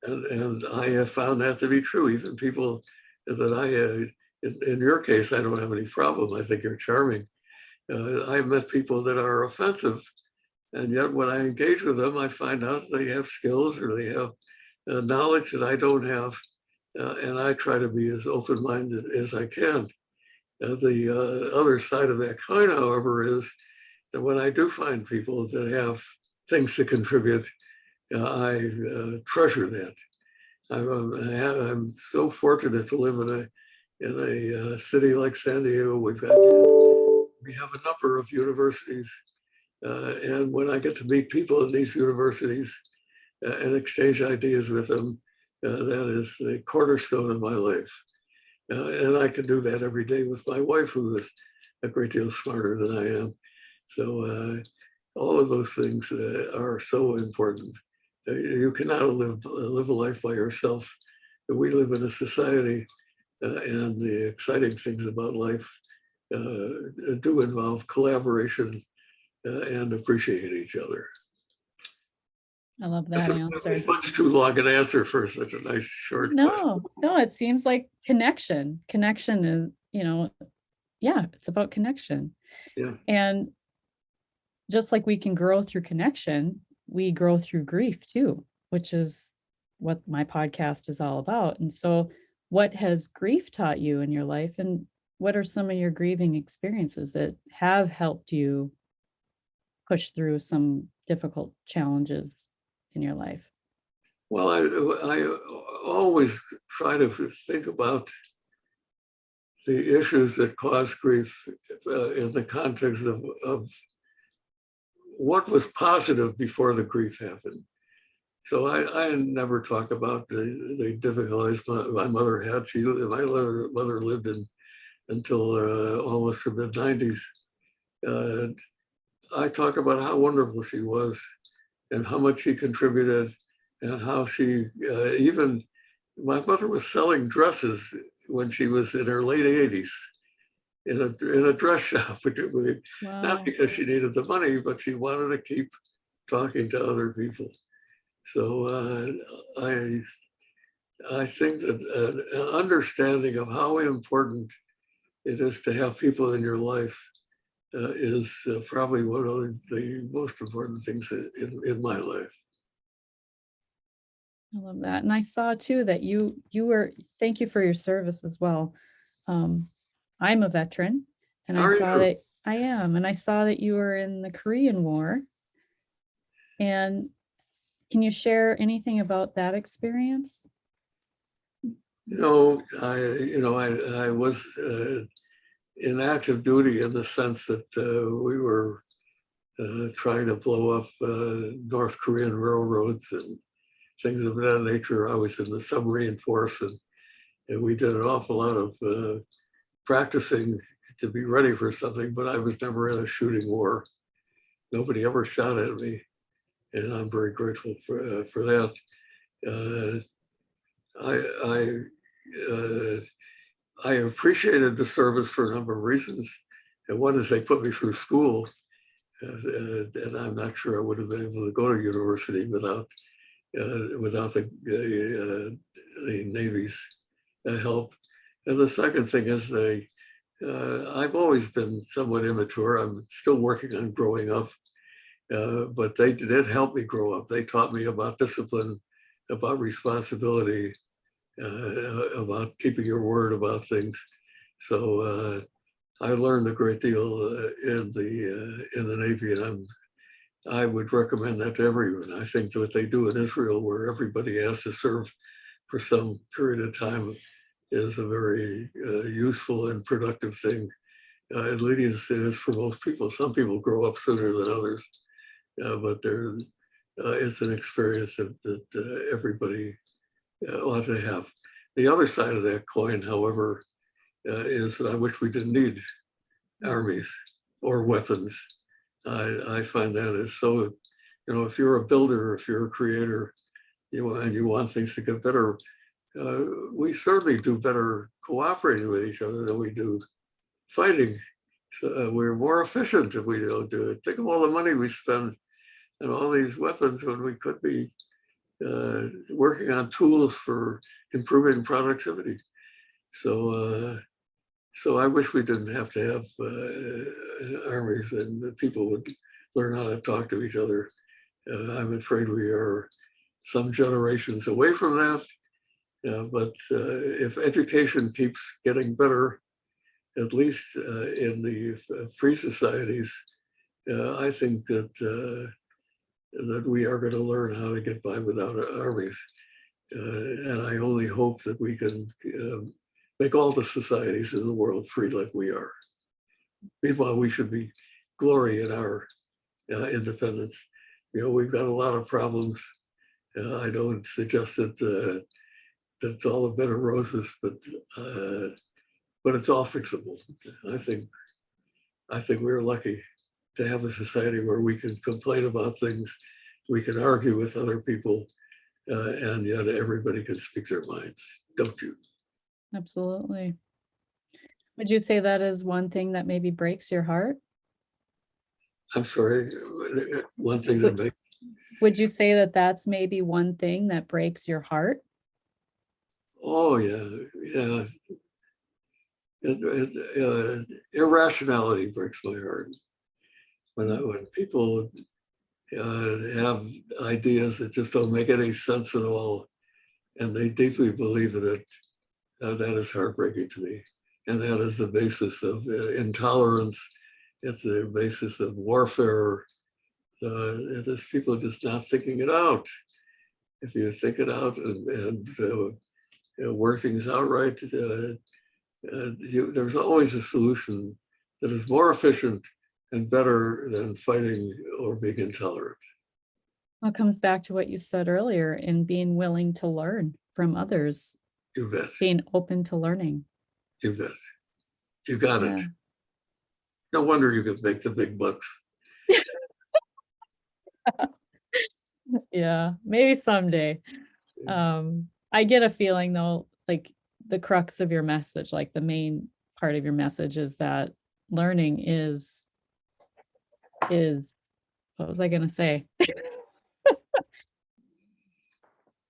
And I have found that to be true. Even people that in your case, I don't have any problem. I think you're charming. I've met people that are offensive, and yet when I engage with them, I find out they have skills or they have knowledge that I don't have, and I try to be as open-minded as I can. The other side of that coin, however, is that when I do find people that have things to contribute, I treasure that. I'm so fortunate to live in a city like San Diego. We have a number of universities, and when I get to meet people in these universities and exchange ideas with them, that is the cornerstone of my life. And I can do that every day with my wife, who is a great deal smarter than I am. So all of those things are so important. You cannot live a life by yourself. We live in a society, and the exciting things about life do involve collaboration and appreciate each other. I love That's that answer. much too long an answer for such a nice short question. No, it seems like connection. Connection is, yeah, it's about connection. Yeah. And just like we can grow through connection, we grow through grief too, which is what my podcast is all about. And so, what has grief taught you in your life? And what are some of your grieving experiences that have helped you push through some difficult challenges in your life? Well, I always try to think about the issues that cause grief in the context of what was positive before the grief happened. So I never talk about the difficulties my mother had. My mother lived until almost her mid-90s. I talk about how wonderful she was and how much she contributed and how she my mother was selling dresses when she was in her late 80s in a dress shop, Wow. not because she needed the money, but she wanted to keep talking to other people. So I think that an understanding of how important it is to have people in your life is probably one of the most important things in my life. I love that. And I saw too that you were, thank you for your service as well. I'm a veteran, and I How are saw you? that I am, and I saw that you were in the Korean War. And can you share anything about that experience? I was in active duty in the sense that we were trying to blow up North Korean railroads and things of that nature. I was in the submarine force, and we did an awful lot of practicing to be ready for something, but I was never in a shooting war. Nobody ever shot at me, and I'm very grateful for that. I appreciated the service for a number of reasons, and one is they put me through school, and I'm not sure I would have been able to go to university without the Navy's help. And the second thing is I've always been somewhat immature. I'm still working on growing up, but they did help me grow up. They taught me about discipline, about responsibility, about keeping your word about things. So I learned a great deal in the Navy, and I would recommend that to everyone. I think what they do in Israel, where everybody has to serve for some period of time, is a very useful and productive thing. At least it is for most people. Some people grow up sooner than others, but it's an experience that everybody ought to have. The other side of that coin, however, is that I wish we didn't need armies or weapons. I find that is so, if you're a builder, if you're a creator, and you want things to get better, we certainly do better cooperating with each other than we do fighting. So, we're more efficient if we don't do it. Think of all the money we spend on all these weapons when we could be working on tools for improving productivity. So I wish we didn't have to have armies, and that people would learn how to talk to each other. I'm afraid we are some generations away from that. But if education keeps getting better, at least in the free societies, I think that we are going to learn how to get by without armies. And I only hope that we can make all the societies in the world free like we are. Meanwhile, we should be glory in our independence. We've got a lot of problems. I don't suggest that it's all a bed of roses, but it's all fixable. I think we're lucky to have a society where we can complain about things, we can argue with other people, and yet everybody can speak their minds, don't you? Absolutely. Would you say that is one thing that maybe breaks your heart? I'm sorry, one thing that makes, Would you say that that's maybe one thing that breaks your heart? oh yeah, yeah. Irrationality breaks my heart. When people have ideas that just don't make any sense at all, and they deeply believe in it, that is heartbreaking to me. And that is the basis of intolerance. It's the basis of warfare. It is people just not thinking it out. If you think it out and work things out right, there's always a solution that is more efficient and better than fighting or being intolerant. Well, it comes back to what you said earlier in being willing to learn from others, You bet. being open to learning. You bet. You got it. Yeah. No wonder you could make the big bucks. Yeah, maybe someday. I get a feeling though, like the crux of your message, like the main part of your message is that learning is what was I gonna say?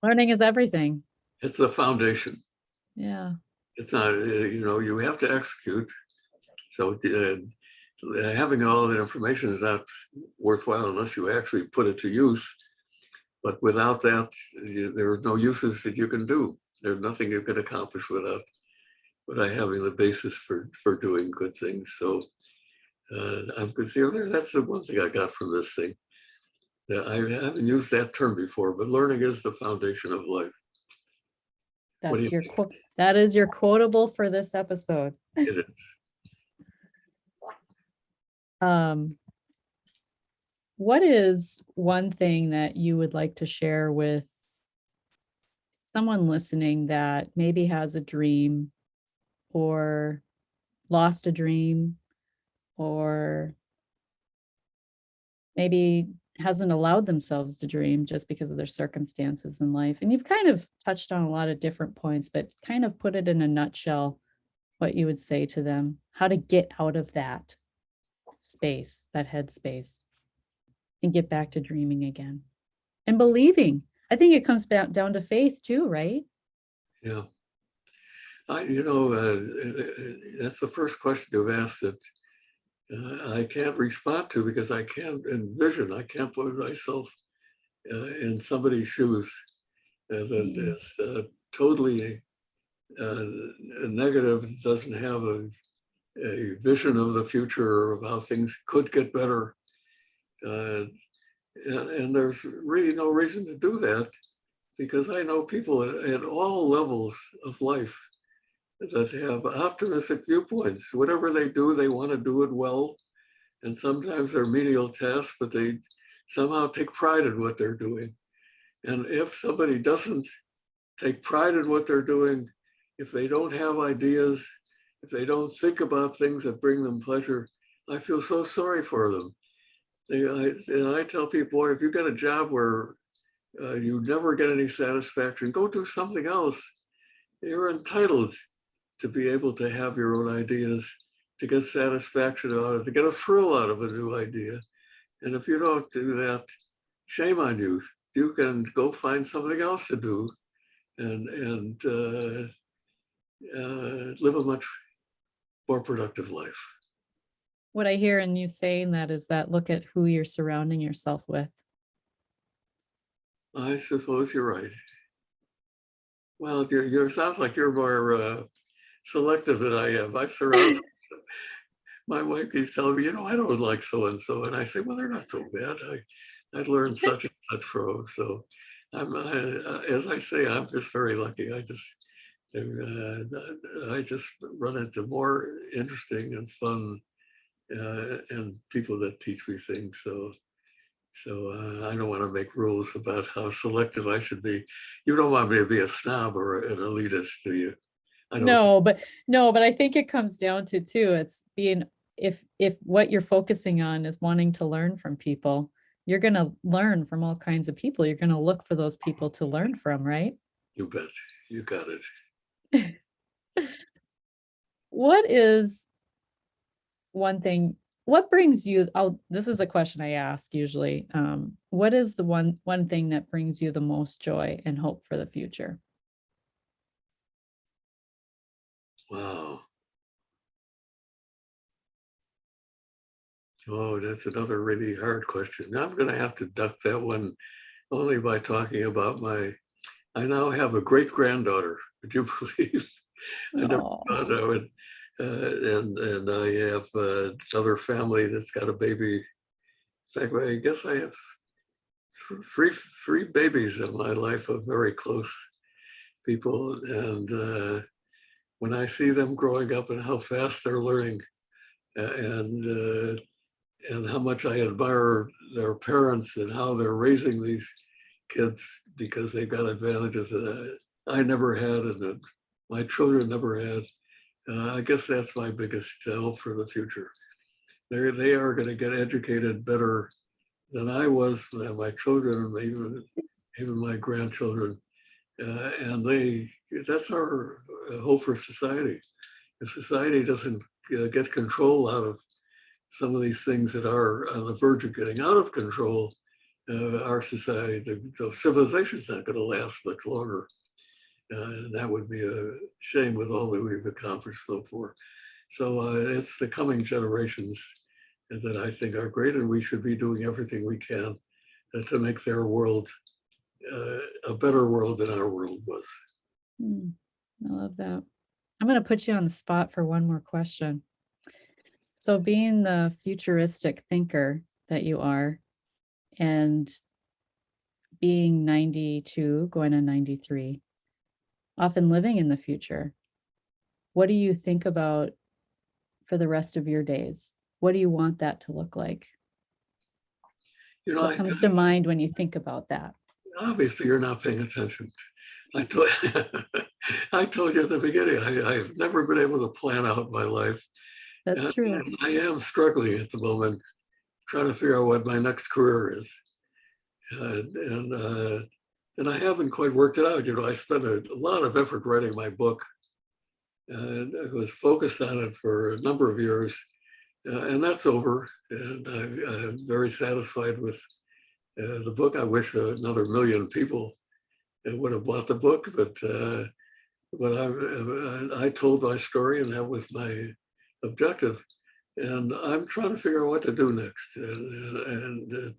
Learning is everything. It's the foundation. Yeah. It's not, you have to execute. So having all the information is not worthwhile unless you actually put it to use. But without that, there are no uses that you can do. There's nothing you can accomplish without having the basis for doing good things. So I'm good here. That's the one thing I got from this thing. I haven't used that term before, but learning is the foundation of life. That's your quote. That is your quotable for this episode. It is. What is one thing that you would like to share with someone listening that maybe has a dream or lost a dream or maybe hasn't allowed themselves to dream just because of their circumstances in life? And you've kind of touched on a lot of different points, but kind of put it in a nutshell, what you would say to them, how to get out of that space, that headspace, and get back to dreaming again and believing. I think it comes back down to faith too, right? Yeah. That's the first question you've asked that I can't respond to because I can't envision, I can't put myself in somebody's shoes that is totally negative, doesn't have a vision of the future or of how things could get better. And there's really no reason to do that because I know people at all levels of life that have optimistic viewpoints. Whatever they do, they want to do it well. And sometimes they're menial tasks, but they somehow take pride in what they're doing. And if somebody doesn't take pride in what they're doing, if they don't have ideas, if they don't think about things that bring them pleasure, I feel so sorry for them. And I tell people, boy, if you get a job where you never get any satisfaction, go do something else. You're entitled to be able to have your own ideas, to get satisfaction out of it, to get a thrill out of a new idea. And if you don't do that, shame on you. You can go find something else to do and live a much more productive life. What I hear in you saying that is that look at who you're surrounding yourself with. I suppose you're right. Well, you sounds like you're more selective than I am. I surround my wife keeps telling me, I don't like so-and-so. And I say, well, they're not so bad. I learned such and such from. So as I say, I'm just very lucky. I just run into more interesting and fun and people that teach me things. So I don't want to make rules about how selective I should be. You don't want me to be a snob or an elitist, do you? No, but I think it comes down to too, it's being if what you're focusing on is wanting to learn from people, you're going to learn from all kinds of people. You're going to look for those people to learn from, right? You bet. You got it. What is one thing, what brings you, this is a question I ask usually. What is the one thing that brings you the most joy and hope for the future? Wow. Oh, that's another really hard question. Now I'm going to have to duck that one only by talking about I now have a great granddaughter. Would you believe? I never Oh, thought I would. And I have another family that's got a baby. In fact, I guess I have three babies in my life of very close people. And when I see them growing up and how fast they're learning, and how much I admire their parents and how they're raising these kids because they've got advantages that I never had and that my children never had. I guess that's my biggest hope for the future. They are going to get educated better than I was, my children, and even my grandchildren. And that's our hope for society. If society doesn't get control out of some of these things that are on the verge of getting out of control, our society, the civilization's not going to last much longer. And that would be a shame with all that we've accomplished so far. So it's the coming generations that I think are great, and we should be doing everything we can to make their world a better world than our world was. I love that. I'm going to put you on the spot for one more question. So being the futuristic thinker that you are, and being 92, going on 93, often living in the future, what do you think about for the rest of your days? What do you want that to look like? What comes to mind when you think about that? Obviously, you're not paying attention. I told, I told you at the beginning, I've never been able to plan out my life. That's true. And I am struggling at the moment, trying to figure out what my next career is. And I haven't quite worked it out. I spent a lot of effort writing my book, and I was focused on it for a number of years, and that's over. And I'm very satisfied with the book. I wish another million people would have bought the book, but I told my story, and that was my objective. And I'm trying to figure out what to do next, and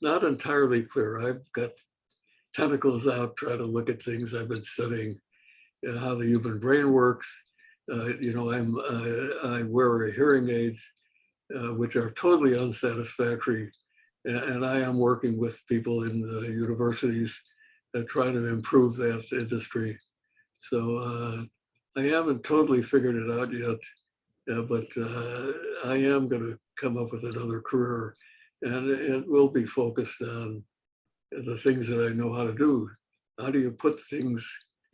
not entirely clear. I've got tentacles out, trying to look at things I've been studying, how the human brain works. I wear hearing aids, which are totally unsatisfactory, and I am working with people in universities trying to improve that industry. So I haven't totally figured it out yet, but I am going to come up with another career, and it will be focused on the things that I know how to do. How do you put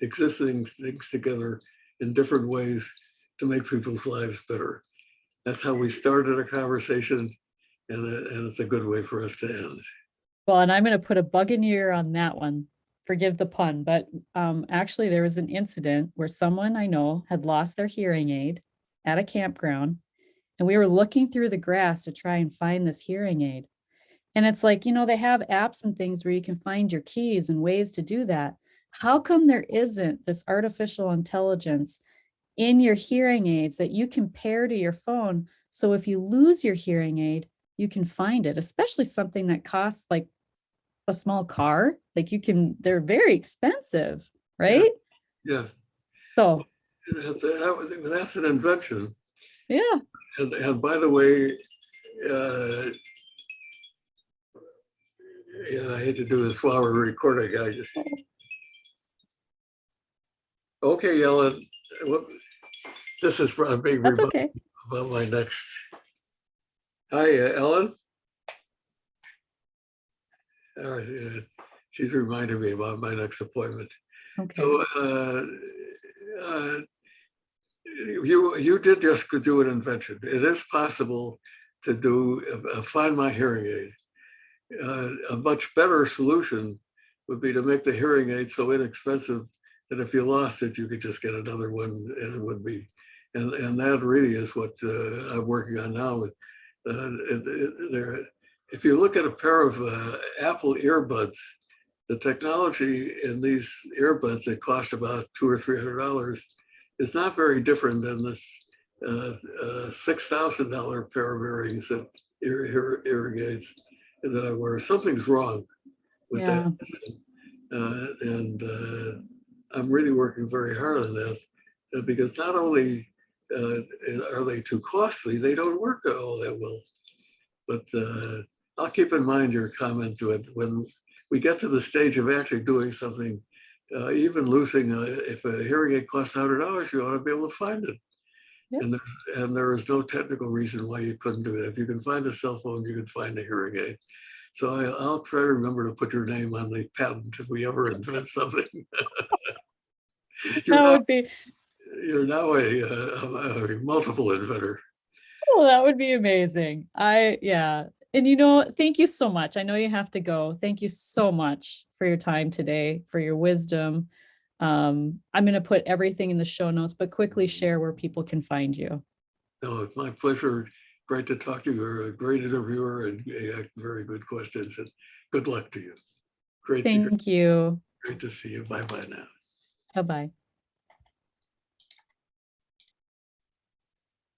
existing things together in different ways to make people's lives better? That's how we started a conversation, and it's a good way for us to end. Well, and I'm going to put a bug in your ear on that one. Forgive the pun, but actually there was an incident where someone I know had lost their hearing aid at a campground, and we were looking through the grass to try and find this hearing aid. And it's like, they have apps and things where you can find your keys and ways to do that. How come there isn't this artificial intelligence in your hearing aids that you can pair to your phone? So if you lose your hearing aid, you can find it, especially something that costs like a small car. Like they're very expensive, right? Yeah. So that's an invention. yeah. And by the way, I hate to do this while we're recording. Okay, Ellen. This is from being That's okay. about my next. Hi, Ellen. All right, she's reminding me about my next appointment. Okay. So you did just do an invention. It is possible to do find my hearing aid. A much better solution would be to make the hearing aid so inexpensive that if you lost it, you could just get another one, and it would be. And that really is what I'm working on now. If you look at a pair of Apple earbuds, the technology in these earbuds that cost about $200 or $300 is not very different than this $6,000 pair of earrings that hearing aids that I wear. Something's wrong with Yeah. that, and I'm really working very hard on that because not only are they too costly, they don't work all that well. But I'll keep in mind your comment to it when we get to the stage of actually doing something. Even losing, if a hearing aid costs $100, you ought to be able to find it. Yep. And there is no technical reason why you couldn't do it. If you can find a cell phone, you can find a hearing aid. So I'll try to remember to put your name on the patent if we ever invent something. You're now a multiple inventor. Oh, that would be amazing. Yeah. And thank you so much. I know you have to go. Thank you so much for your time today, for your wisdom. I'm going to put everything in the show notes, but quickly share where people can find you. No, it's my pleasure. Great to talk to you. You're a great interviewer and very good questions, and good luck to you. Thank you. Great to see you. Bye-bye now. Bye-bye.